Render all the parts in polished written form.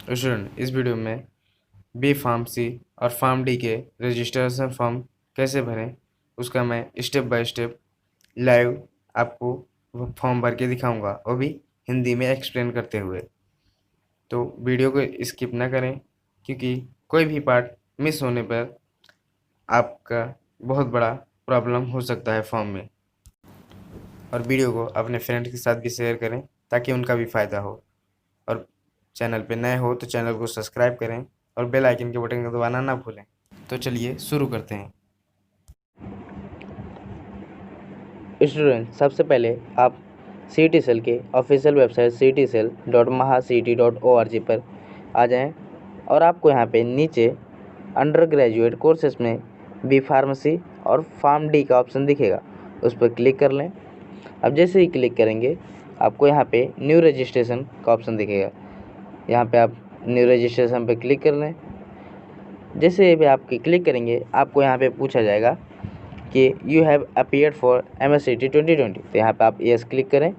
Student, इस video में B pharmacy और फार्म डी के रजिस्ट्रेशन फॉर्म कैसे भरें उसका मैं स्टेप बाय स्टेप लाइव आपको वो फॉर्म भर के दिखाऊंगा, वो भी हिंदी में एक्सप्लेन करते हुए। तो वीडियो को स्किप ना करें, क्योंकि कोई भी पार्ट मिस होने पर आपका बहुत बड़ा प्रॉब्लम हो सकता है फॉर्म में। और वीडियो को अपने फ्रेंड के साथ भी शेयर करें ताकि उनका भी फ़ायदा हो। और चैनल पे नए हो तो चैनल को सब्सक्राइब करें और बेल आइकन के बटन को दबाना ना भूलें। तो चलिए शुरू करते हैं। स्टूडेंट, सबसे पहले आप सी सेल के ऑफिशियल वेबसाइट ctcell.mahacity.org पर आ जाएं और आपको यहाँ पे नीचे अंडर ग्रेजुएट कोर्सेज में बी फार्मेसी और फार्म डी का ऑप्शन दिखेगा, उस पर क्लिक कर लें। अब जैसे ही क्लिक करेंगे आपको यहाँ पे न्यू रजिस्ट्रेशन का ऑप्शन दिखेगा, यहाँ पे आप न्यू रजिस्ट्रेशन पे क्लिक कर लें। जैसे भी आप क्लिक करेंगे आपको यहाँ पे पूछा जाएगा कि you have appeared for MSCT 2020, तो यहाँ पे आप यस क्लिक करें।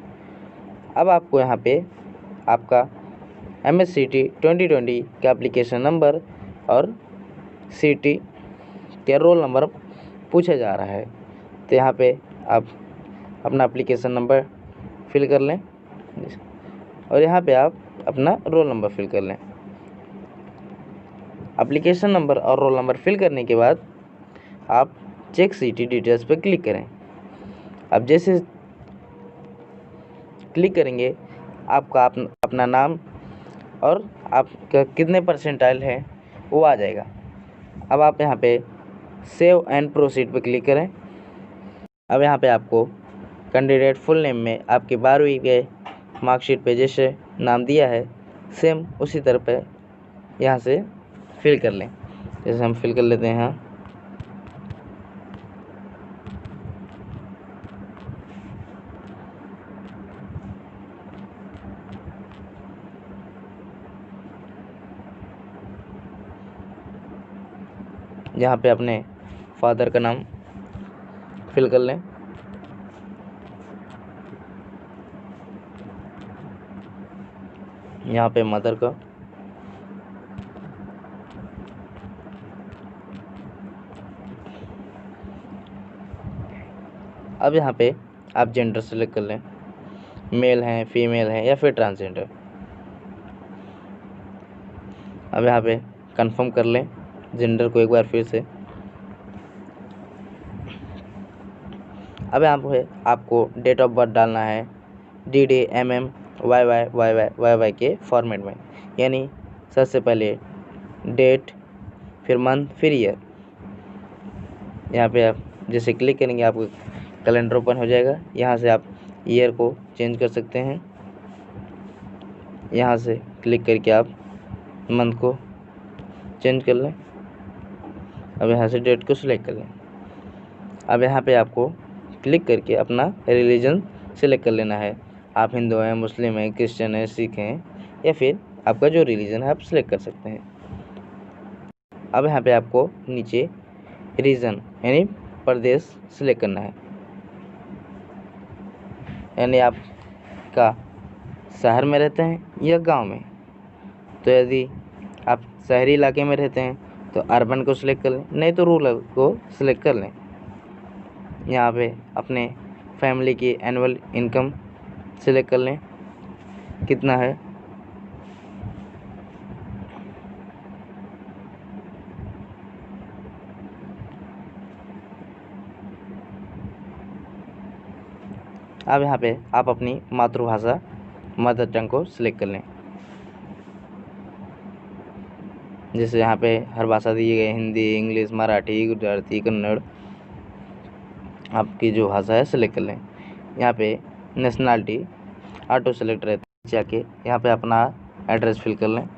अब आपको यहाँ पे आपका MSCT 2020 का एप्लीकेशन नंबर और CT का रोल नंबर पूछा जा रहा है, तो यहाँ पे आप अपना एप्लीकेशन नंबर फिल कर लें और यहाँ पे आप अपना रोल नंबर फिल कर लें। एप्लीकेशन नंबर और रोल नंबर फिल करने के बाद आप चेक CT डिटेल्स पर क्लिक करें। अब जैसे क्लिक करेंगे आपका अपना नाम और आपका कितने परसेंटाइल है वो आ जाएगा। अब आप यहाँ पे सेव एंड प्रोसीड पे क्लिक करें। अब यहाँ पे आपको कैंडिडेट फुल नेम में आपकी 12वीं के मार्कशीट पे जैसे नाम दिया है सेम उसी तरह पे यहाँ से फिल कर लें। जैसे हम फिल कर लेते हैं यहाँ। यहाँ पे अपने फादर का नाम फिल कर लें। यहाँ पे मदर का, अब यहाँ पे आप जेंडर सेलेक्ट कर लें, मेल हैं, फीमेल हैं या फिर ट्रांसजेंडर। अब यहाँ पे कंफर्म कर लें जेंडर को एक बार फिर से। अब यहाँ पे आपको डेट ऑफ बर्थ डालना है DD MM YY के फॉर्मेट में, यानी सबसे पहले डेट, फिर मंथ, फिर ईयर। यहाँ पे आप जैसे क्लिक करेंगे आपको कैलेंडर ओपन हो जाएगा। यहाँ से आप ईयर को चेंज कर सकते हैं, यहाँ से क्लिक करके आप मंथ को चेंज कर लें। अब यहाँ से डेट को सिलेक्ट कर लें। अब यहाँ पे आपको क्लिक करके अपना रिलीजन सिलेक्ट कर लेना है, आप हिंदू हैं, मुस्लिम हैं, क्रिश्चियन हैं, सिख हैं या फिर आपका जो रिलीजन है आप सिलेक्ट कर सकते हैं। अब यहाँ पे आपको नीचे रीजन यानी प्रदेश सिलेक्ट करना है, यानी आपका शहर में रहते हैं या गांव में। तो यदि आप शहरी इलाके में रहते हैं तो अर्बन को सिलेक्ट कर लें, नहीं तो रूरल को सिलेक्ट कर लें। यहाँ पे अपने फैमिली की एनुअल इनकम सिलेक्ट कर लें कितना है। अब यहाँ पे आप अपनी मातृभाषा मदर टंग को सिलेक्ट कर लें। जैसे यहाँ पे हर भाषा दिए गए, हिंदी, इंग्लिश, मराठी, गुजराती, कन्नड़, आपकी जो भाषा है सिलेक्ट कर लें। यहाँ पे नेशनलिटी ऑटो सेलेक्ट रहता है, जाके यहाँ पे अपना एड्रेस फिल कर लें।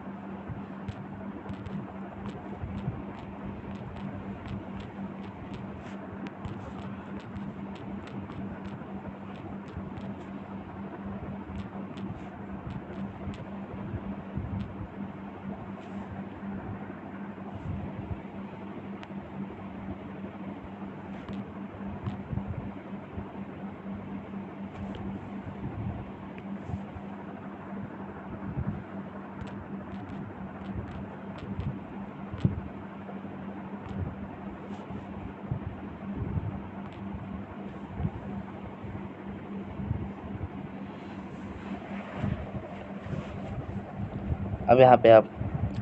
अब यहाँ पे आप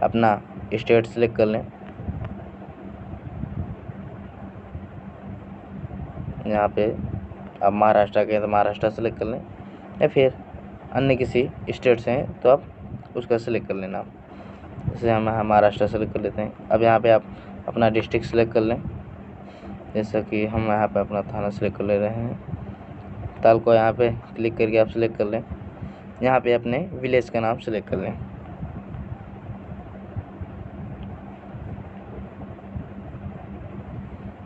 अपना स्टेट सेलेक्ट कर लें। यहाँ पे आप महाराष्ट्र के हैं तो महाराष्ट्र सेलेक्ट कर लें, या फिर अन्य किसी स्टेट से हैं तो आप उसका सेलेक्ट कर लेना। जैसे हम महाराष्ट्र सेलेक्ट कर लेते हैं। अब यहाँ पे आप अपना डिस्ट्रिक्ट सेलेक्ट कर लें, जैसा कि हम यहाँ पे अपना थाना सेलेक्ट कर ले रहे हैं। ताल को यहाँ पे क्लिक करके आप सेलेक्ट कर लें। यहाँ पे अपने विलेज का नाम सेलेक्ट कर लें।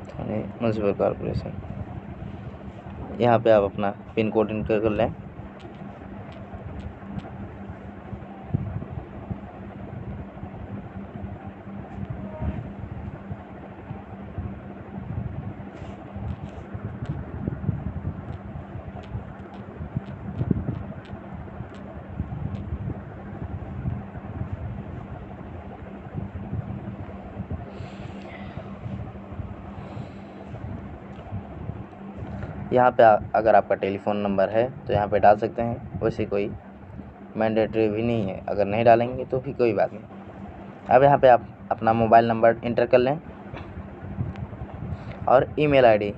थाने म्यूनसिपल कॉर्पोरेशन। यहाँ पे आप अपना पिन कोड इंटर कर लें। यहाँ पे अगर आपका टेलीफोन नंबर है तो यहाँ पे डाल सकते हैं, वैसे कोई मैंडेटरी भी नहीं है, अगर नहीं डालेंगे तो भी कोई बात नहीं। अब यहाँ पे आप अपना मोबाइल नंबर इंटर कर लें और ईमेल आईडी,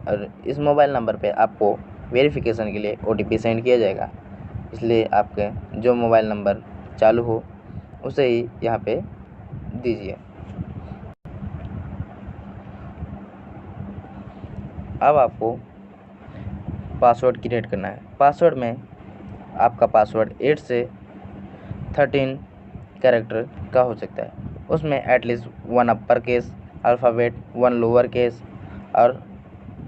और इस मोबाइल नंबर पे आपको वेरिफिकेशन के लिए OTP सेंड किया जाएगा, इसलिए आपके जो मोबाइल नंबर चालू हो उसे ही यहाँ पे दीजिए। अब आपको पासवर्ड क्रिएट करना है। पासवर्ड में आपका पासवर्ड 8 से 13 कैरेक्टर का हो सकता है। उसमें at least 1 upper case alphabet, 1 lower case और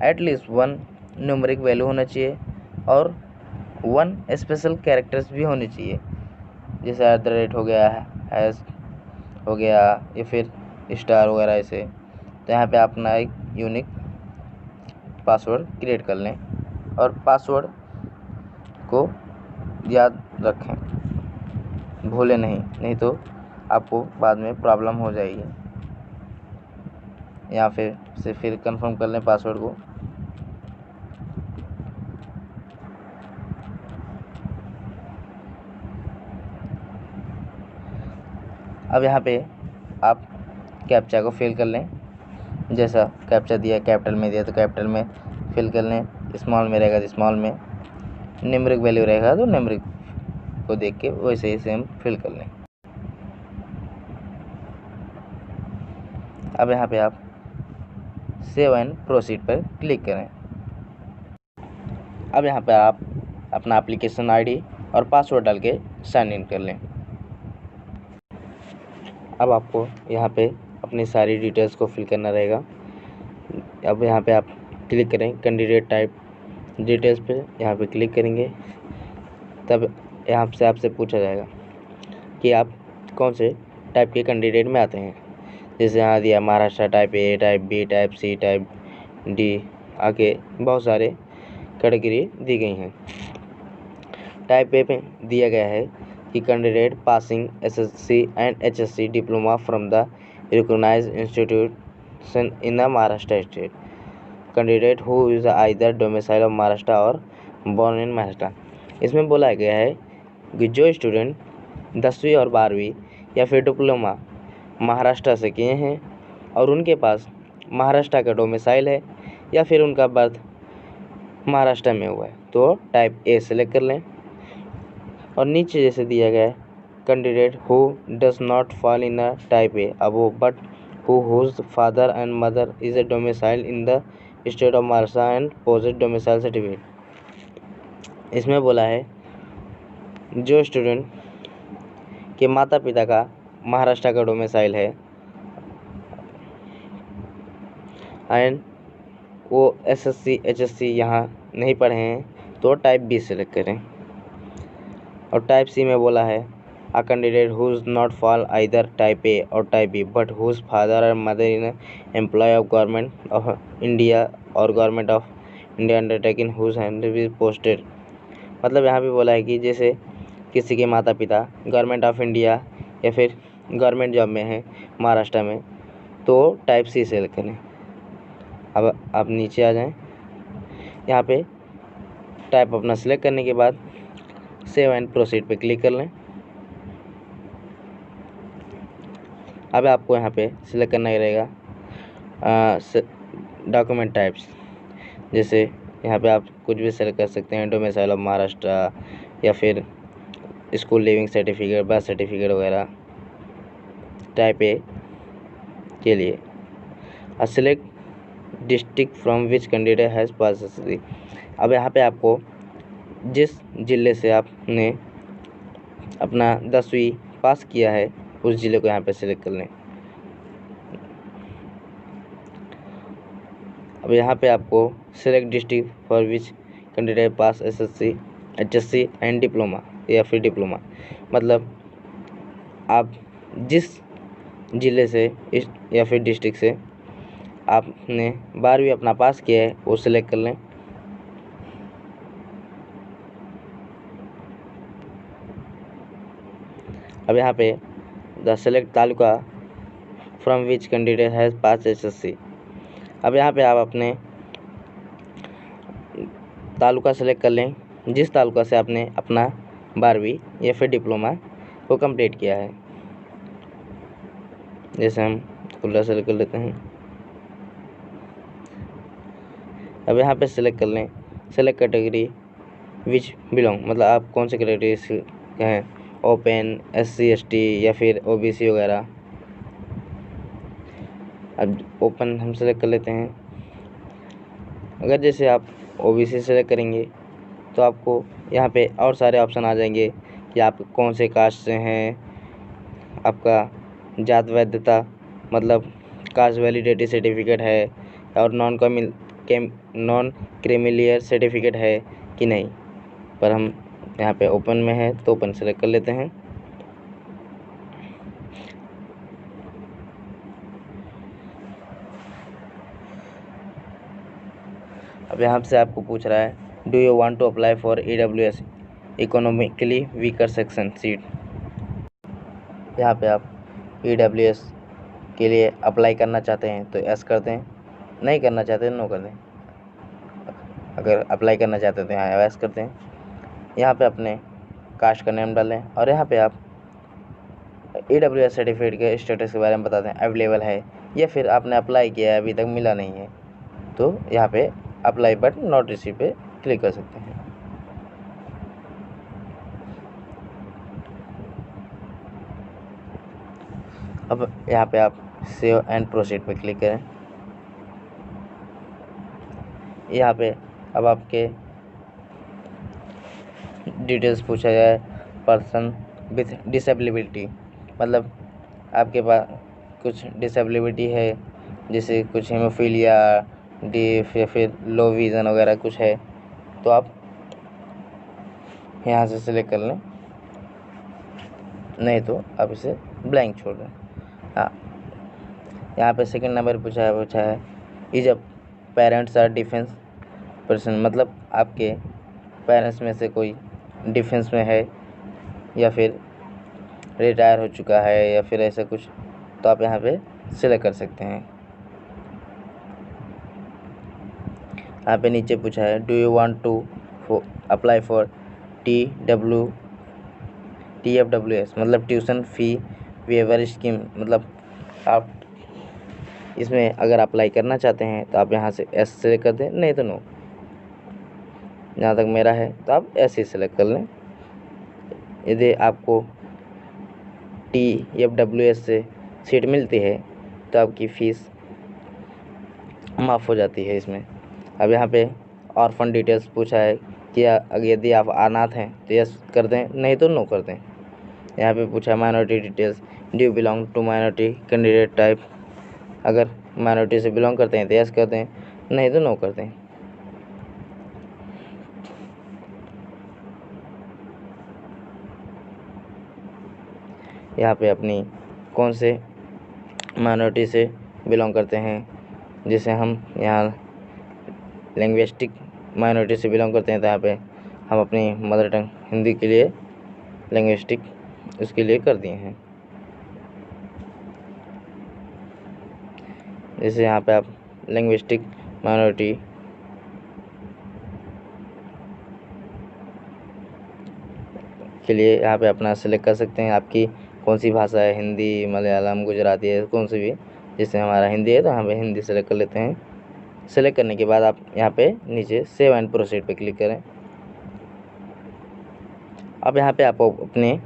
एटलीस्ट 1 न्यूमेरिक वैल्यू होना चाहिए और 1 स्पेशल कैरेक्टर्स भी होने चाहिए, जैसे @ हो गया, हैश हो गया या फिर स्टार वगैरह ऐसे। तो यहाँ पे अपना एक यूनिक पासवर्ड क्रिएट कर लें और पासवर्ड को याद रखें, भूलें नहीं तो आपको बाद में प्रॉब्लम हो जाएगी। यहाँ से फिर कंफर्म कर लें पासवर्ड को। अब यहाँ पे आप कैप्चा को फिल कर लें, जैसा कैप्चा दिया कैपिटल में दिया तो कैपिटल में फिल कर लें, स्मॉल में रहेगा तो स्मॉल में, न्यूमेरिक वैल्यू रहेगा तो न्यूमेरिक को देख के वैसे ही सेम फिल कर लें। अब यहाँ पे आप सेव एंड प्रोसीड पर क्लिक करें। अब यहाँ पे आप अपना एप्लीकेशन आईडी और पासवर्ड डाल के साइन इन कर लें। अब आपको यहाँ पे अपनी सारी डिटेल्स को फिल करना रहेगा। अब यहाँ पे आप क्लिक करें कैंडिडेट टाइप डिटेल्स पे, यहाँ पे क्लिक करेंगे तब यहाँ से आपसे पूछा जाएगा कि आप कौन से टाइप के कैंडिडेट में आते हैं। जैसे यहाँ दिया Maharashtra type A, type B, type C, type D, आगे बहुत सारे कैटेगरी दी गई हैं। टाइप A पे दिया गया है कि candidate passing SSC and HSC diploma from the recognised institution in the Maharashtra state, candidate who is either domicile of Maharashtra और बॉर्न इन महाराष्ट्र। इसमें बोला गया है कि जो स्टूडेंट 10वीं और 12वीं या फिर डिप्लोमा महाराष्ट्र से किए हैं और उनके पास महाराष्ट्र का डोमिसाइल है या फिर उनका बर्थ महाराष्ट्र में हुआ है तो टाइप A सेलेक्ट कर लें। और नीचे जैसे दिया गया है candidate who does not fall in a type A above but whose father and mother is a domicile in the state of Maharashtra and possess domicile certificate। इसमें बोला है जो स्टूडेंट के माता पिता का महाराष्ट्र का डोमिसाइल है एंड वो SSC HSC यहाँ नहीं पढ़े हैं तो टाइप B सेलेक्ट करें। और टाइप C में बोला है a candidate who is not fall either type A or type B but whose father or mother is an employee of government of India or government of India undertaking whose hand is posted। मतलब यहाँ पे बोला है कि जैसे किसी के माता पिता गवर्नमेंट ऑफ इंडिया या फिर गवर्नमेंट जॉब में है महाराष्ट्र में तो टाइप C सेलेक्ट करें। अब आप नीचे आ जाएं, यहाँ पे टाइप अपना सेलेक्ट करने के बाद सेव एंड प्रोसीड पे क्लिक कर लें। अब आपको यहाँ पे सिलेक्ट करना ही रहेगा डॉक्यूमेंट टाइप्स। जैसे यहाँ पे आप कुछ भी सेलेक्ट कर सकते हैं, डोमिसाइल ऑफ महाराष्ट्र या फिर school leaving certificate, birth certificate वगैरह। टाइप ए के लिए select district from which candidate has pass SSC। अब यहाँ पे आपको जिस ज़िले से आपने अपना 10वीं पास किया है उस ज़िले को यहाँ पे सिलेक्ट कर लें। अब यहाँ पे आपको select district for which candidate pass SSC HSC and diploma या फिर डिप्लोमा, मतलब आप जिस ज़िले से या फिर डिस्ट्रिक्ट से आपने 12वीं अपना पास किया है वो सिलेक्ट कर लें। अब यहाँ पे the select taluka from which candidate has pass SSC। अब यहाँ पे आप अपने तालुका सेलेक्ट कर लें जिस तालुका से आपने अपना 12वीं या फिर डिप्लोमा को कंप्लीट किया है। जैसे हम खुला सेलेक्ट कर लेते हैं। अब यहाँ पे सिलेक्ट कर लें सेलेक्ट कैटेगरी विच बिलोंग, मतलब आप कौन से कैटेगरी से हैं, ओपन, SC ST या फिर OBC वगैरह। अब ओपन हम सेलेक्ट कर लेते हैं। अगर जैसे आप OBC सेलेक्ट करेंगे तो आपको यहाँ पे और सारे ऑप्शन आ जाएंगे कि आप कौन से कास्ट से हैं, आपका जात वैधता मतलब कास्ट वैलिडिटी सर्टिफिकेट है और नॉन क्रीमिलियर सर्टिफिकेट है कि नहीं। पर हम यहाँ पे ओपन में है तो ओपन सेलेक्ट कर लेते हैं। अब यहाँ से आपको पूछ रहा है do you want to apply for EWS economically weaker section seat. यहाँ पे आप EWS के लिए अप्लाई करना चाहते हैं तो एस कर दें, नहीं करना चाहते हैं नो कर दें। अगर अप्लाई करना चाहते हैं तो यहाँ एस करते हैं। यहाँ पे अपने कास्ट का नेम डालें और यहाँ पे आप EWS सर्टिफिकेट के स्टेटस के बारे में बता दें, अवेलेबल है या फिर आपने अप्लाई किया है अभी तक मिला नहीं है तो यहाँ पे अप्लाई बट नॉट रिसीव पे क्लिक कर सकते हैं। अब यहाँ पे आप सेव एंड प्रोसीड पे क्लिक करें। यहाँ पे अब आपके डिटेल्स पूछा जाए, पर्सन विथ डिसेबिलिटी, मतलब आपके पास कुछ डिसेबिलिटी है जैसे कुछ हेमोफीलिया, डीफ या फिर लो विज़न वगैरह कुछ है तो आप यहाँ से सिलेक्ट कर लें, नहीं तो आप इसे ब्लैंक छोड़ दें। हाँ, यहाँ पे सेकंड नंबर पूछा है is a parents are defence person, मतलब आपके पेरेंट्स में से कोई डिफेंस में है या फिर रिटायर हो चुका है या फिर ऐसा कुछ तो आप यहाँ पे सिलेक्ट कर सकते हैं। यहाँ पे नीचे पूछा है do you want to apply for TFWS, मतलब ट्यूशन फी वेवर स्कीम, मतलब आप इसमें अगर अप्लाई करना चाहते हैं तो आप यहाँ से एस सेलेक्ट कर दें, नहीं तो नो। जहाँ तक मेरा है तो आप ऐसे ही सेलेक्ट कर लें। यदि आपको TFWS से सीट मिलती है तो आपकी फ़ीस माफ़ हो जाती है इसमें। अब यहाँ पे ऑर्फन डिटेल्स पूछा है कि अगर यदि आप अनाथ हैं तो यस कर दें, नहीं तो नो कर दें। यहाँ पे पूछा है minority details, do you belong to minority candidate type, अगर माइनॉरिटी से बिलोंग करते हैं तो यस कर दें, नहीं तो नो कर दें। यहाँ पे अपनी कौन से माइनॉरिटी से बिलोंग करते हैं, जैसे हम यहाँ लिंग्विस्टिक माइनॉरिटी से बिलोंग करते हैं तो यहाँ पे हम अपनी मदर टंग हिंदी के लिए लिंग्विस्टिक उसके लिए कर दिए हैं। जैसे यहाँ पे आप लिंग्विस्टिक माइनॉरिटी के लिए यहाँ पे अपना सेलेक्ट कर सकते हैं, आपकी कौन सी भाषा है, हिंदी, मलयालम, गुजराती है, कौन सी भी। जैसे हमारा हिंदी है तो यहाँ पे हिंदी सेलेक्ट कर लेते हैं। सेलेक्ट करने के बाद आप यहाँ पे नीचे सेव एंड प्रोसीड पे क्लिक करें। अब यहाँ पे आपको अपने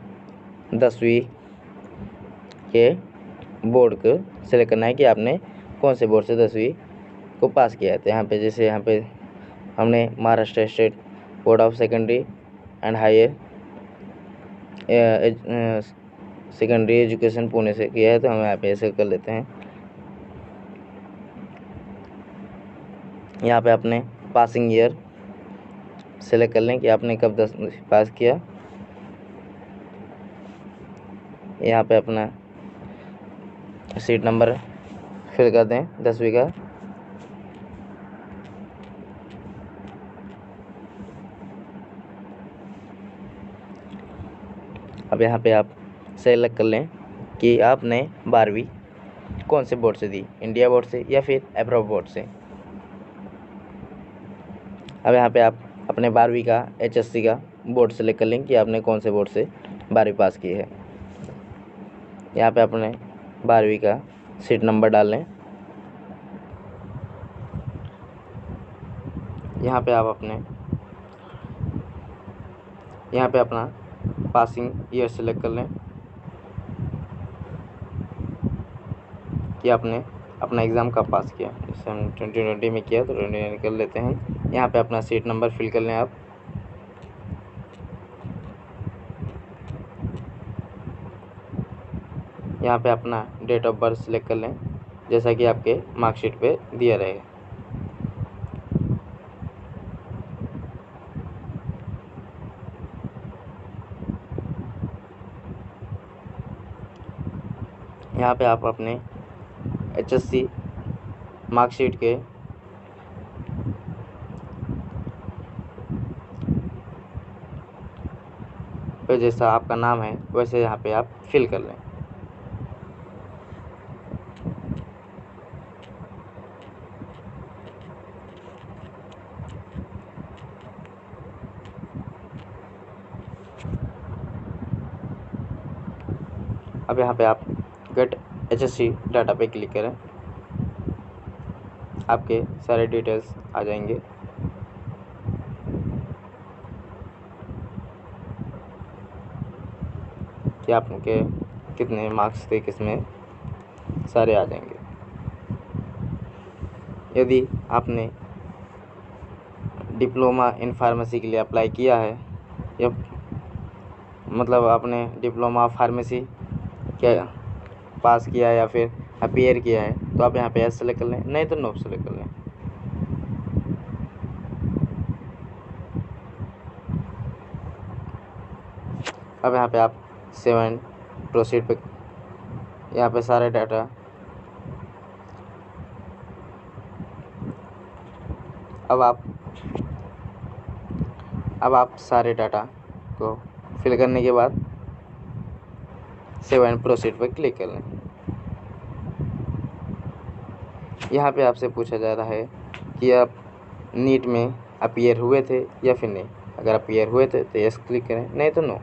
10वीं के बोर्ड को सेलेक्ट करना है कि आपने कौन से बोर्ड से 10वीं को पास किया है। तो यहाँ पे जैसे यहाँ पे हमने Maharashtra state board of secondary and higher secondary education Pune से किया है, तो हम यहाँ पे ऐसे कर लेते हैं। यहाँ पे अपने पासिंग ईयर सेलेक्ट कर लें कि आपने कब 10वीं पास किया। यहाँ पे अपना सीट नंबर फिल कर दें 10वीं का। अब यहाँ पे आप सेलेक्ट कर लें कि आपने 12वीं कौन से बोर्ड से दी, इंडिया बोर्ड से या फिर अब्रॉड बोर्ड से। अब यहाँ पे आप अपने 12वीं का HSC का बोर्ड सेलेक्ट कर लें कि आपने कौन से बोर्ड से 12वीं पास की है। यहाँ पे अपने 12वीं का सीट नंबर डाल लें। यहाँ पे आप अपना पासिंग ईयर सेलेक्ट कर लें कि आपने अपना एग्ज़ाम कब पास किया। जैसे हम 2020 में किया तो 2020 कर लेते हैं। यहाँ पे अपना सीट नंबर फिल कर लें आप। यहाँ पे अपना डेट ऑफ बर्थ सेलेक्ट कर लें जैसा कि आपके मार्कशीट पे दिया रहेगा। यहाँ पे आप अपने HSC मार्कशीट के पे जैसा आपका नाम है वैसे यहाँ पे आप फिल कर लें। अब यहाँ पे आप गेट HSC डाटा पे क्लिक करें, आपके सारे डिटेल्स आ जाएंगे। कि आपके कितने मार्क्स थे किसमें, सारे आ जाएंगे। यदि आपने डिप्लोमा इन फार्मेसी के लिए अप्लाई किया है या मतलब आपने डिप्लोमा फार्मेसी क्या पास किया है या फिर अपीयर किया है तो आप यहाँ पे यस सेलेक्ट कर लें, नहीं तो नो सेलेक्ट कर लें। अब यहाँ पे आप सेव एंड प्रोसीड पे यहाँ पे सारे डाटा अब आप सारे डाटा को फिल करने के बाद सेव एंड प्रोसीड पर क्लिक कर लें। यहाँ पे आपसे पूछा जा रहा है कि आप नीट में अपीयर हुए थे या फिर नहीं। अगर अपीयर हुए थे तो यस क्लिक करें, नहीं तो नो।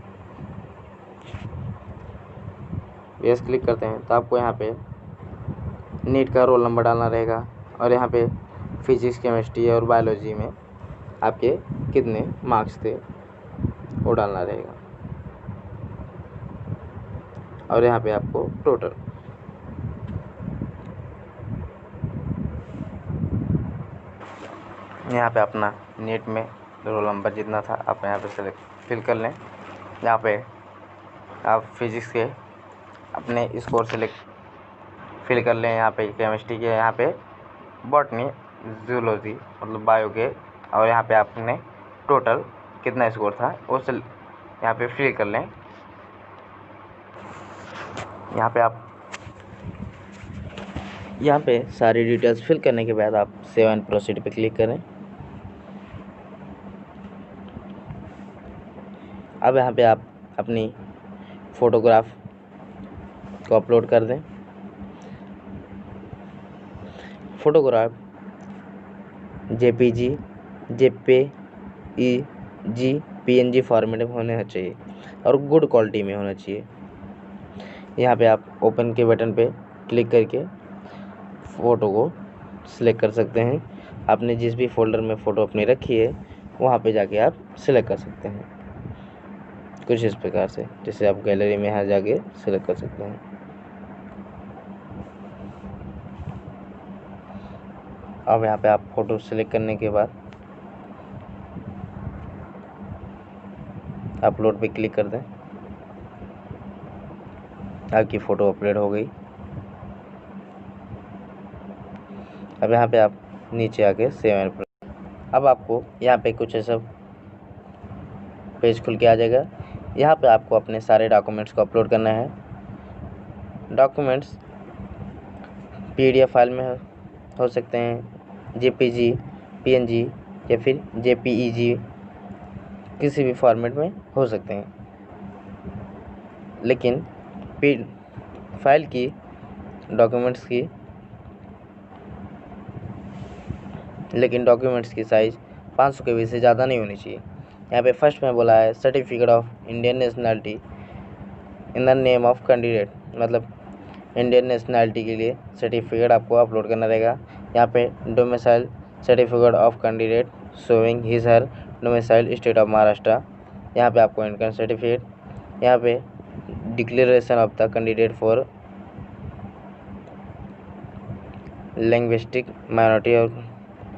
यस क्लिक करते हैं तो आपको यहाँ पे नीट का रोल नंबर डालना रहेगा और यहाँ पे फिजिक्स, केमिस्ट्री और बायोलॉजी में आपके कितने मार्क्स थे वो डालना रहेगा और यहाँ पे आपको टोटल यहाँ पे अपना नीट में रोल नंबर जितना था आप यहाँ पे सेलेक्ट फिल कर लें। यहाँ पे आप फिजिक्स के अपने स्कोर सेलेक्ट फिल कर लें। यहाँ पे केमिस्ट्री के, यहाँ पे बॉटनी, जूलॉजी मतलब बायो के, और यहाँ पे आपने टोटल कितना स्कोर था वो यहाँ पे फिल कर लें। यहाँ पे सारी डिटेल्स फिल करने के बाद आप सेव एंड प्रोसीड पे क्लिक करें। अब यहाँ पे आप अपनी फ़ोटोग्राफ को अपलोड कर दें। Photograph JPG, JPEG, PNG format में होना चाहिए और गुड क्वालिटी में होना चाहिए। यहाँ पे आप ओपन के बटन पे क्लिक करके फ़ोटो को सिलेक्ट कर सकते हैं। आपने जिस भी फोल्डर में फ़ोटो अपनी रखी है वहाँ पे जाके आप सिलेक्ट कर सकते हैं कुछ इस प्रकार से, जैसे आप गैलरी में यहाँ जाके सिलेक्ट कर सकते हैं। अब यहाँ पे आप फ़ोटो सिलेक्ट करने के बाद अपलोड पे क्लिक कर दें। आपकी फ़ोटो अपलोड हो गई। अब यहाँ पे आप नीचे आके सेव एंड अब आपको यहाँ पे कुछ ऐसा पेज खुल के आ जाएगा। यहाँ पे आपको अपने सारे डॉक्यूमेंट्स को अपलोड करना है। डॉक्यूमेंट्स PDF फाइल में हो सकते हैं, JPG, PNG या फिर JPEG, किसी भी फॉर्मेट में हो सकते हैं। लेकिन फाइल की डॉक्यूमेंट्स की साइज़ 500 KB से ज़्यादा नहीं होनी चाहिए। यहाँ पे फर्स्ट में बोला है certificate of Indian nationality in the name of candidate, मतलब इंडियन नेशनैलिटी के लिए सर्टिफिकेट आपको अपलोड करना रहेगा। यहाँ पे domicile certificate of candidate showing his her domicile state of Maharashtra, यहाँ पे आपको इनकम सर्टिफिकेट, यहाँ पे declaration of the candidate for linguistic minority और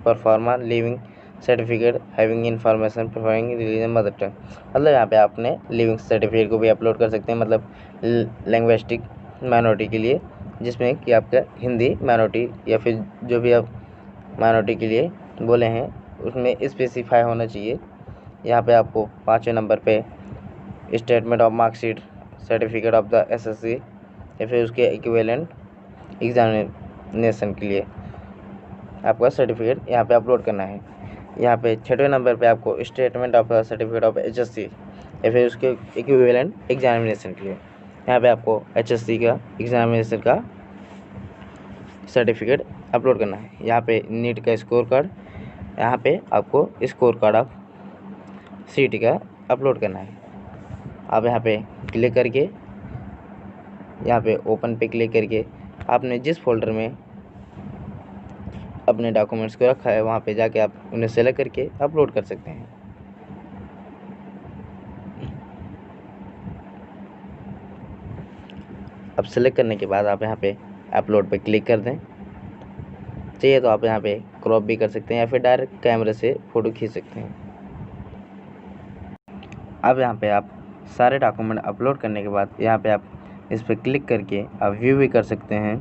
proforma leaving certificate having information profiling religion mother tongue, मतलब यहाँ पे आपने लिविंग सर्टिफिकेट को भी अपलोड कर सकते हैं, मतलब लिंग्विस्टिक माइनॉरिटी के लिए, जिसमें कि आपका हिंदी माइनॉरिटी या फिर जो भी आप माइनॉरिटी के लिए बोले हैं उसमें स्पेसिफाई होना चाहिए। यहाँ पे आपको 5वें नंबर पे statement of marksheet certificate of the SSC या फिर उसके इक्विवेलेंट एग्जामिनेशन के लिए आपका सर्टिफिकेट यहाँ पे अपलोड करना है। यहाँ पे 6वें नंबर पे आपको statement of certificate of HSC या फिर उसके इक्विवेलेंट एग्जामिनेशन के लिए यहाँ पे आपको HSC का एग्जामिनेशन का सर्टिफिकेट अपलोड करना है। यहाँ पे नीट का स्कोर कार्ड, यहाँ पे आपको स्कोर कार्ड ऑफ CET का अपलोड करना है। आप यहाँ पे क्लिक करके यहाँ पे ओपन पे क्लिक करके आपने जिस फोल्डर में अपने डॉक्यूमेंट्स को रखा है वहाँ पे जाके आप उन्हें सेलेक्ट करके अपलोड कर सकते हैं। अब सेलेक्ट करने के बाद आप यहाँ पे अपलोड पे क्लिक कर दें। चाहिए तो आप यहाँ पे क्रॉप भी कर सकते हैं या फिर डायरेक्ट कैमरे से फ़ोटो खींच सकते हैं। अब यहाँ पे आप सारे डॉक्यूमेंट अपलोड करने के बाद यहाँ पे आप इस पर क्लिक करके आप व्यू भी कर सकते हैं।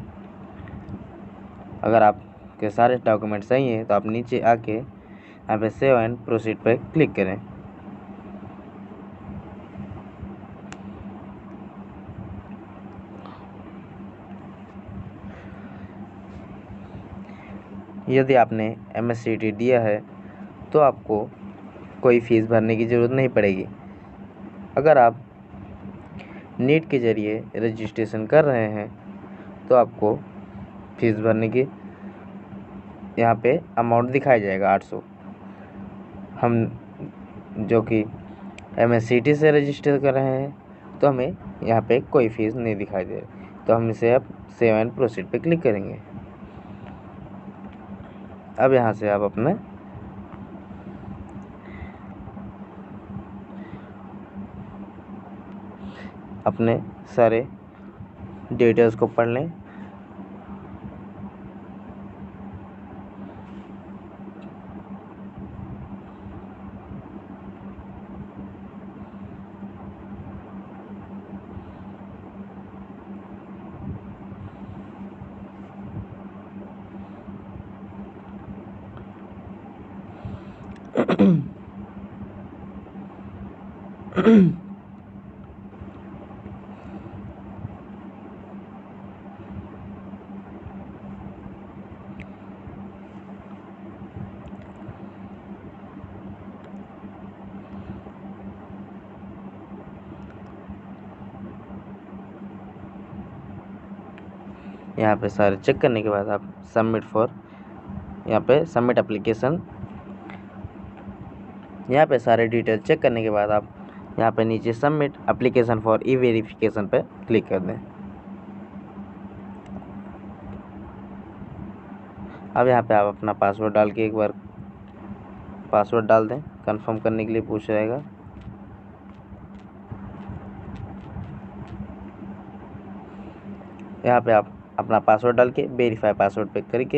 अगर आपके सारे डॉक्यूमेंट सही हैं तो आप नीचे आके यहाँ पे सेव एंड प्रोसीड पर क्लिक करें। यदि आपने MSCT दिया है तो आपको कोई फ़ीस भरने की ज़रूरत नहीं पड़ेगी। अगर आप नीट के ज़रिए रजिस्ट्रेशन कर रहे हैं तो आपको फ़ीस भरने की यहाँ पे अमाउंट दिखाया जाएगा 800। हम जो कि MSCT से रजिस्टर कर रहे हैं तो हमें यहाँ पे कोई फ़ीस नहीं दिखाई दे रही, तो हम इसे अब सेव एंड प्रोसीड पे क्लिक करेंगे। अब यहाँ से आप अपने सारे डिटेल्स को पढ़ लें। यहाँ पे सारे चेक करने के बाद आप सबमिट फॉर, यहाँ पे सबमिट एप्लीकेशन, यहाँ पे सारे डिटेल चेक करने के बाद आप यहाँ पे नीचे submit application for E verification पे क्लिक कर दें। अब यहाँ पे आप अपना पासवर्ड डाल के एक बार पासवर्ड डाल दें, कंफर्म करने के लिए पूछ रहेगा। यहाँ पे आप अपना पासवर्ड डाल के वेरीफाई पासवर्ड पे करके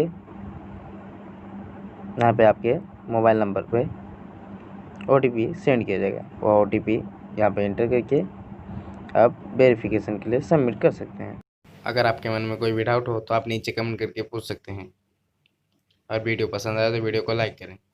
यहाँ पे आपके मोबाइल नंबर पे OTP सेंड किया जाएगा। वो OTP यहाँ पे एंटर करके आप वेरिफिकेशन के लिए सबमिट कर सकते हैं। अगर आपके मन में कोई भी डाउट हो तो आप नीचे कमेंट करके पूछ सकते हैं, और वीडियो पसंद आए तो वीडियो को लाइक करें।